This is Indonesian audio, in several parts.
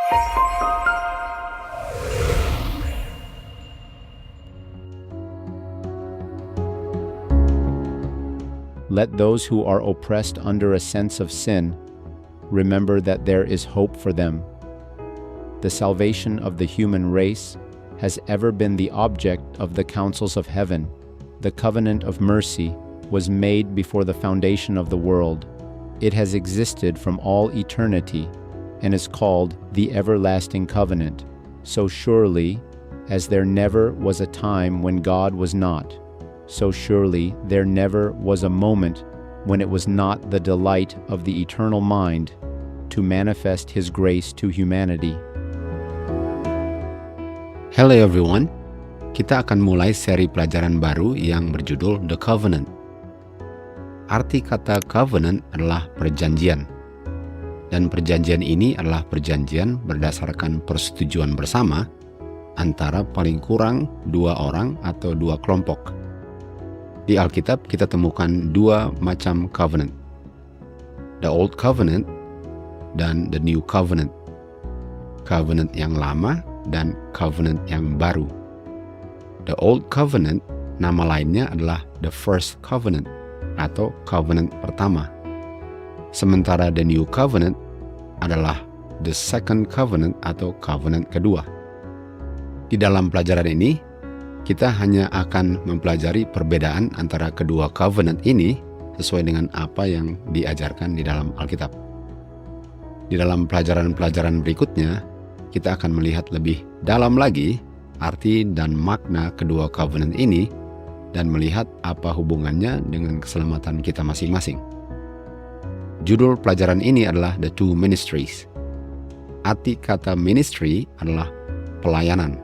Let those who are oppressed under a sense of sin remember that there is hope for them. The salvation of the human race has ever been the object of the counsels of heaven. The covenant of mercy was made before the foundation of the world. It has existed from all eternity and is called the everlasting covenant, so surely as there never was a time when God was not, so surely there never was a moment when it was not the delight of the eternal mind to manifest His grace to humanity. Hello everyone, kita akan mulai seri pelajaran baru yang berjudul The Covenant. Arti kata covenant adalah perjanjian, dan perjanjian ini adalah perjanjian berdasarkan persetujuan bersama antara paling kurang 2 orang atau 2 kelompok. Di Alkitab kita temukan 2 macam covenant, the Old Covenant dan the New Covenant, covenant yang lama dan covenant yang baru. The Old Covenant, nama lainnya adalah the First Covenant atau covenant pertama. Sementara the New Covenant adalah the Second Covenant atau covenant kedua. Di dalam pelajaran ini, kita hanya akan mempelajari perbedaan antara kedua covenant ini sesuai dengan apa yang diajarkan di dalam Alkitab. Di dalam pelajaran-pelajaran berikutnya, kita akan melihat lebih dalam lagi arti dan makna kedua covenant ini dan melihat apa hubungannya dengan keselamatan kita masing-masing. Judul pelajaran ini adalah The Two Ministries. Arti kata ministry adalah pelayanan.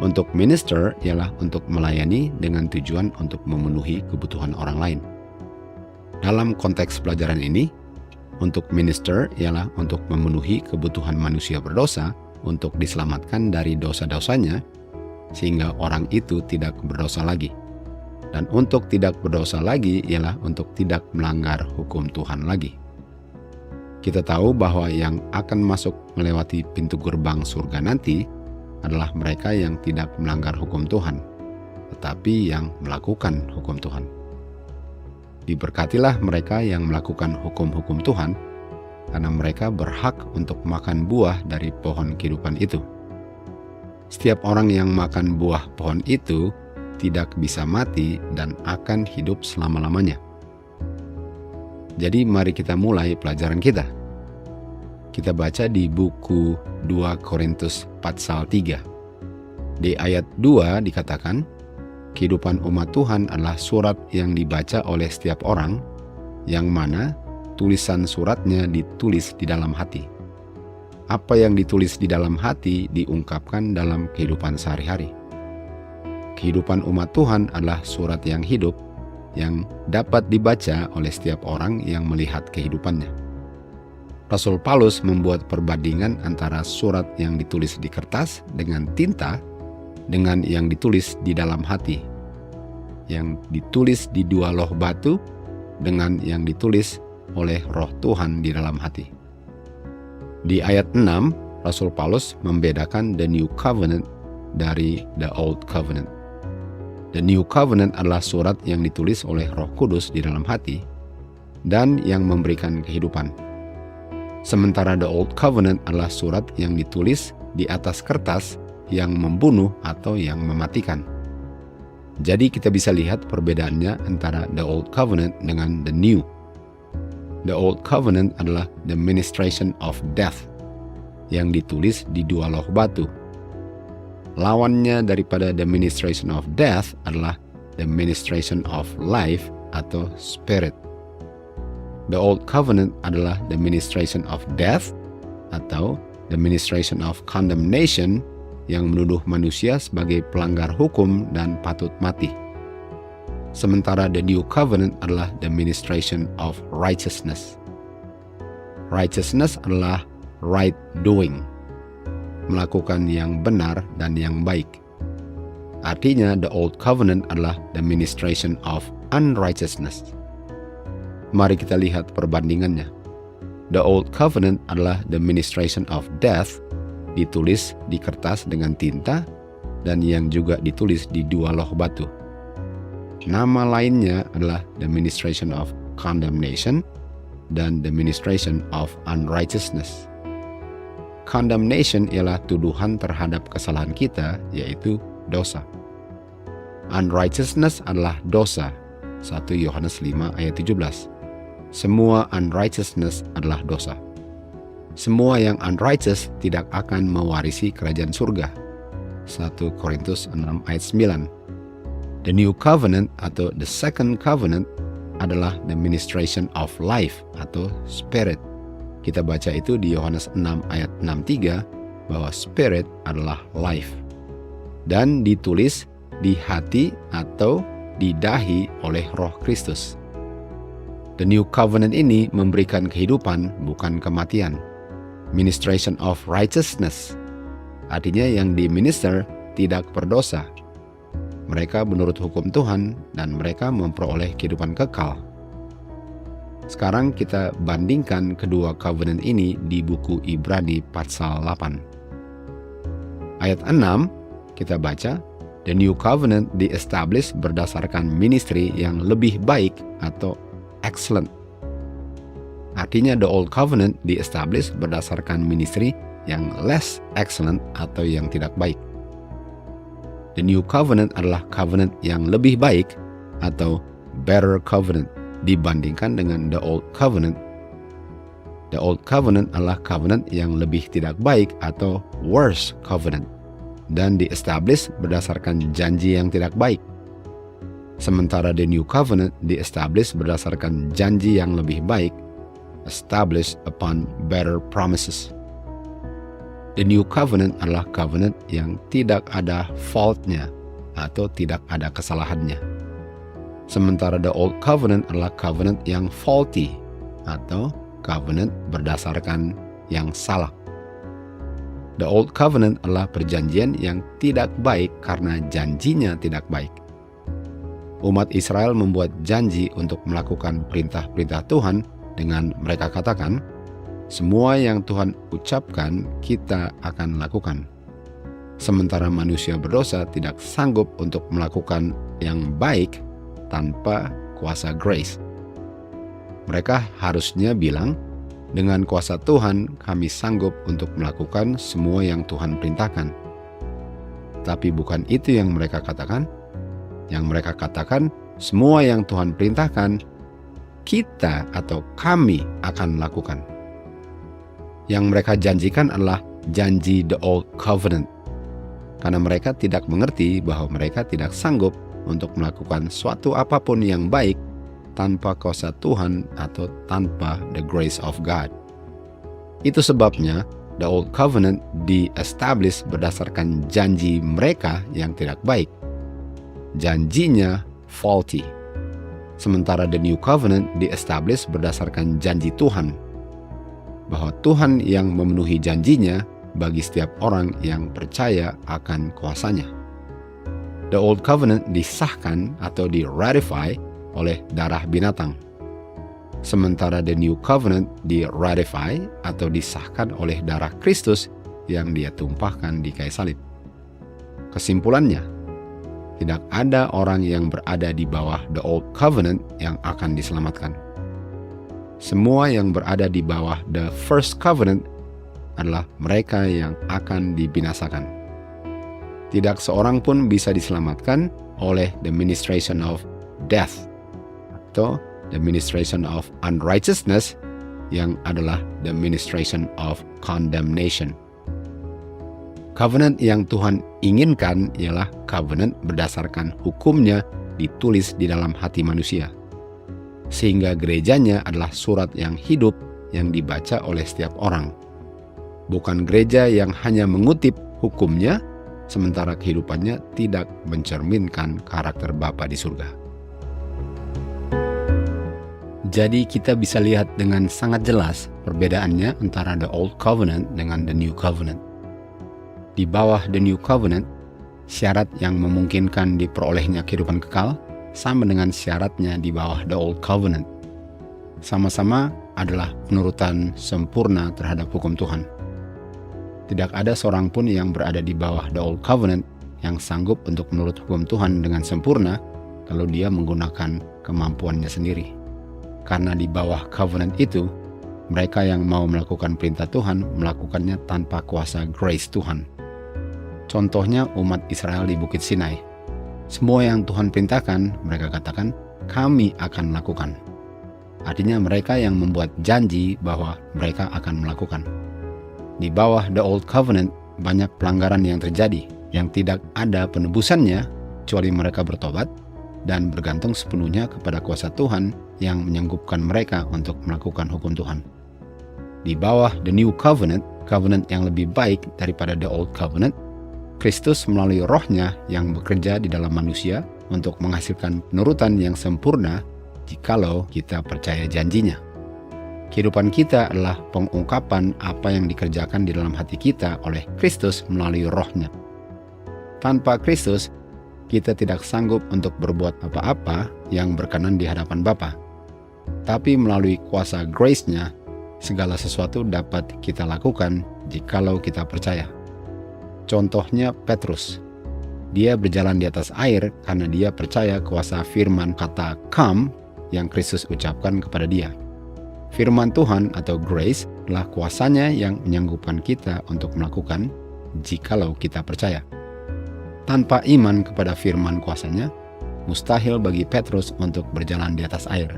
Untuk minister ialah untuk melayani dengan tujuan untuk memenuhi kebutuhan orang lain. Dalam konteks pelajaran ini, untuk minister ialah untuk memenuhi kebutuhan manusia berdosa untuk diselamatkan dari dosa-dosanya sehingga orang itu tidak berdosa lagi. Dan untuk tidak berdosa lagi ialah untuk tidak melanggar hukum Tuhan lagi. Kita tahu bahwa yang akan masuk melewati pintu gerbang surga nanti adalah mereka yang tidak melanggar hukum Tuhan, tetapi yang melakukan hukum Tuhan. Diberkatilah mereka yang melakukan hukum-hukum Tuhan, karena mereka berhak untuk makan buah dari pohon kehidupan itu. Setiap orang yang makan buah pohon itu tidak bisa mati dan akan hidup selama-lamanya. Jadi mari kita mulai pelajaran kita. Kita baca di buku 2 Korintus pasal 3. Di ayat 2 dikatakan, kehidupan umat Tuhan adalah surat yang dibaca oleh setiap orang, yang mana tulisan suratnya ditulis di dalam hati. Apa yang ditulis di dalam hati diungkapkan dalam kehidupan sehari-hari. Kehidupan umat Tuhan adalah surat yang hidup, yang dapat dibaca oleh setiap orang yang melihat kehidupannya. Rasul Paulus membuat perbandingan antara surat yang ditulis di kertas dengan tinta dengan yang ditulis di dalam hati, yang ditulis di 2 loh batu dengan yang ditulis oleh Roh Tuhan di dalam hati. Di ayat 6, Rasul Paulus membedakan the New Covenant dari the Old Covenant. The New Covenant adalah surat yang ditulis oleh Roh Kudus di dalam hati dan yang memberikan kehidupan. Sementara the Old Covenant adalah surat yang ditulis di atas kertas yang membunuh atau yang mematikan. Jadi kita bisa lihat perbedaannya antara the Old Covenant dengan the New. The Old Covenant adalah the ministration of death yang ditulis di 2 loh batu. Lawannya daripada the ministration of death adalah the ministration of life atau spirit. The Old Covenant adalah the ministration of death atau the ministration of condemnation yang menuduh manusia sebagai pelanggar hukum dan patut mati. Sementara the New Covenant adalah the ministration of righteousness. Righteousness adalah right doing, melakukan yang benar dan yang baik. Artinya the Old Covenant adalah the ministration of unrighteousness. Mari kita lihat perbandingannya. The Old Covenant adalah the ministration of death, ditulis di kertas dengan tinta dan yang juga ditulis di 2 loh batu. Nama lainnya adalah the ministration of condemnation dan the ministration of unrighteousness. Condemnation ialah tuduhan terhadap kesalahan kita, yaitu dosa. Unrighteousness adalah dosa. 1 Yohanes 5 ayat 17. Semua unrighteousness adalah dosa. Semua yang unrighteous tidak akan mewarisi kerajaan surga. 1 Korintus 6 ayat 9. The New Covenant atau the Second Covenant adalah the ministration of life atau spirit. Kita baca itu di Yohanes 6 ayat 63 bahwa spirit adalah life. Dan ditulis di hati atau di dahi oleh Roh Kristus. The New Covenant ini memberikan kehidupan, bukan kematian. Ministration of righteousness, artinya yang diminister tidak berdosa. Mereka menurut hukum Tuhan dan mereka memperoleh kehidupan kekal. Sekarang kita bandingkan kedua covenant ini di buku Ibrani pasal 8. Ayat 6 kita baca, the new covenant di-establish berdasarkan ministry yang lebih baik atau excellent. Artinya the old covenant di-establish berdasarkan ministry yang less excellent atau yang tidak baik. The new covenant adalah covenant yang lebih baik atau better covenant dibandingkan dengan the old covenant. The old covenant adalah covenant yang lebih tidak baik atau worse covenant dan di-establish berdasarkan janji yang tidak baik. Sementara the new covenant di-establish berdasarkan janji yang lebih baik, established upon better promises. The new covenant adalah covenant yang tidak ada fault-nya atau tidak ada kesalahannya. Sementara the old covenant adalah covenant yang faulty atau covenant berdasarkan yang salah. The old covenant adalah perjanjian yang tidak baik karena janjinya tidak baik. Umat Israel membuat janji untuk melakukan perintah-perintah Tuhan dengan mereka katakan, semua yang Tuhan ucapkan kita akan lakukan. Sementara manusia berdosa tidak sanggup untuk melakukan yang baik tanpa kuasa grace. Mereka harusnya bilang, dengan kuasa Tuhan kami sanggup untuk melakukan semua yang Tuhan perintahkan. Tapi bukan itu yang mereka katakan. Yang mereka katakan, semua yang Tuhan perintahkan, kita atau kami akan lakukan. Yang mereka janjikan adalah janji the old covenant. Karena mereka tidak mengerti bahwa mereka tidak sanggup untuk melakukan suatu apapun yang baik tanpa kuasa Tuhan atau tanpa the grace of God. Itu sebabnya the old covenant di-establish berdasarkan janji mereka yang tidak baik. Janjinya faulty. Sementara the new covenant di-establish berdasarkan janji Tuhan. Bahwa Tuhan yang memenuhi janjinya bagi setiap orang yang percaya akan kuasanya. The old covenant disahkan atau di-ratify oleh darah binatang. Sementara the new covenant di-ratify atau disahkan oleh darah Kristus yang dia tumpahkan di kayu salib. Kesimpulannya, tidak ada orang yang berada di bawah the old covenant yang akan diselamatkan. Semua yang berada di bawah the first covenant adalah mereka yang akan dibinasakan. Tidak seorang pun bisa diselamatkan oleh the ministration of death atau the ministration of unrighteousness yang adalah the ministration of condemnation. Covenant yang Tuhan inginkan ialah covenant berdasarkan hukumnya ditulis di dalam hati manusia. Sehingga gerejanya adalah surat yang hidup yang dibaca oleh setiap orang. Bukan gereja yang hanya mengutip hukumnya, sementara kehidupannya tidak mencerminkan karakter Bapa di surga. Jadi kita bisa lihat dengan sangat jelas perbedaannya antara the old covenant dengan the new covenant. Di bawah the new covenant, syarat yang memungkinkan diperolehnya kehidupan kekal sama dengan syaratnya di bawah the old covenant. Sama-sama adalah penurutan sempurna terhadap hukum Tuhan. Tidak ada seorang pun yang berada di bawah the Old Covenant yang sanggup untuk menurut hukum Tuhan dengan sempurna kalau dia menggunakan kemampuannya sendiri. Karena di bawah covenant itu, mereka yang mau melakukan perintah Tuhan melakukannya tanpa kuasa grace Tuhan. Contohnya umat Israel di Bukit Sinai. Semua yang Tuhan perintahkan, mereka katakan, kami akan melakukan. Artinya mereka yang membuat janji bahwa mereka akan melakukan. Di bawah the Old Covenant, banyak pelanggaran yang terjadi, yang tidak ada penebusannya, kecuali mereka bertobat, dan bergantung sepenuhnya kepada kuasa Tuhan yang menyanggupkan mereka untuk melakukan hukum Tuhan. Di bawah the New Covenant, covenant yang lebih baik daripada the Old Covenant, Kristus melalui rohnya yang bekerja di dalam manusia untuk menghasilkan penurutan yang sempurna jikalau kita percaya janjinya. Kehidupan kita adalah pengungkapan apa yang dikerjakan di dalam hati kita oleh Kristus melalui rohnya. Tanpa Kristus, kita tidak sanggup untuk berbuat apa-apa yang berkenan di hadapan Bapa. Tapi melalui kuasa grace-nya, segala sesuatu dapat kita lakukan jikalau kita percaya. Contohnya Petrus. Dia berjalan di atas air karena dia percaya kuasa firman kata come yang Kristus ucapkan kepada dia. Firman Tuhan atau grace adalah kuasanya yang menyanggupkan kita untuk melakukan jikalau kita percaya. Tanpa iman kepada firman kuasanya, mustahil bagi Petrus untuk berjalan di atas air.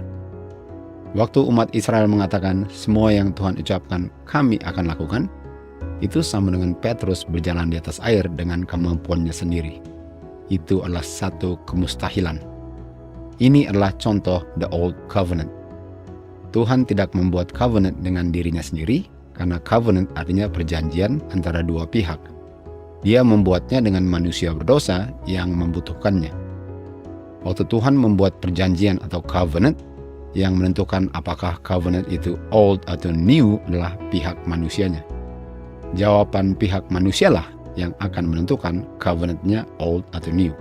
Waktu umat Israel mengatakan semua yang Tuhan ucapkan kami akan lakukan, itu sama dengan Petrus berjalan di atas air dengan kemampuannya sendiri. Itu adalah satu kemustahilan. Ini adalah contoh the Old Covenant. Tuhan tidak membuat covenant dengan dirinya sendiri, karena covenant artinya perjanjian antara dua pihak. Dia membuatnya dengan manusia berdosa yang membutuhkannya. Waktu Tuhan membuat perjanjian atau covenant, yang menentukan apakah covenant itu old atau new adalah pihak manusianya. Jawaban pihak manusialah yang akan menentukan covenantnya old atau new.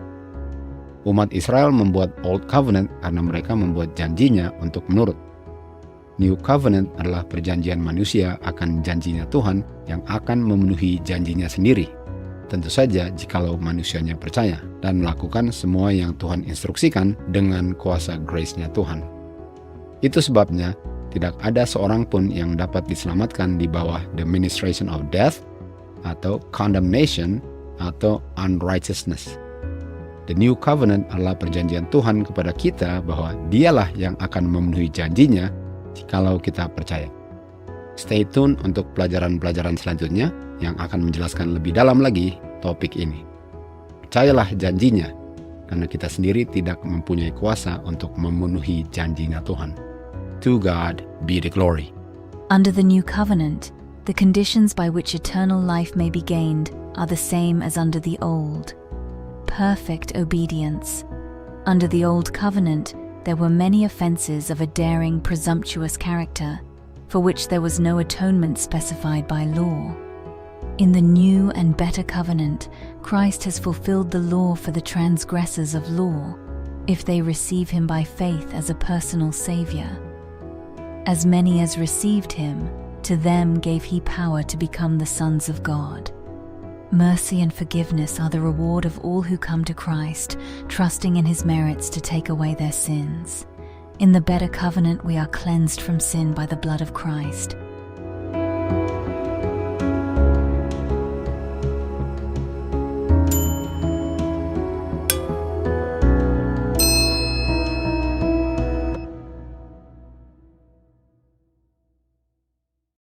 Umat Israel membuat old covenant karena mereka membuat janjinya untuk menurut. New Covenant adalah perjanjian manusia akan janjinya Tuhan yang akan memenuhi janjinya sendiri. Tentu saja jikalau manusianya percaya dan melakukan semua yang Tuhan instruksikan dengan kuasa grace-nya Tuhan. Itu sebabnya tidak ada seorang pun yang dapat diselamatkan di bawah the ministration of death atau condemnation atau unrighteousness. The New Covenant adalah perjanjian Tuhan kepada kita bahwa dialah yang akan memenuhi janjinya jikalau kita percaya. Stay tune untuk pelajaran-pelajaran selanjutnya yang akan menjelaskan lebih dalam lagi topik ini. Percayalah janjinya, karena kita sendiri tidak mempunyai kuasa untuk memenuhi janjinya Tuhan. To God be the glory. Under the new covenant, the conditions by which eternal life may be gained are the same as under the old. Perfect obedience. Under the old covenant, there were many offenses of a daring, presumptuous character, for which there was no atonement specified by law. In the new and better covenant, Christ has fulfilled the law for the transgressors of law, if they receive him by faith as a personal Savior. As many as received him, to them gave he power to become the sons of God. Mercy and forgiveness are the reward of all who come to Christ, trusting in his merits to take away their sins. In the better covenant we are cleansed from sin by the blood of Christ.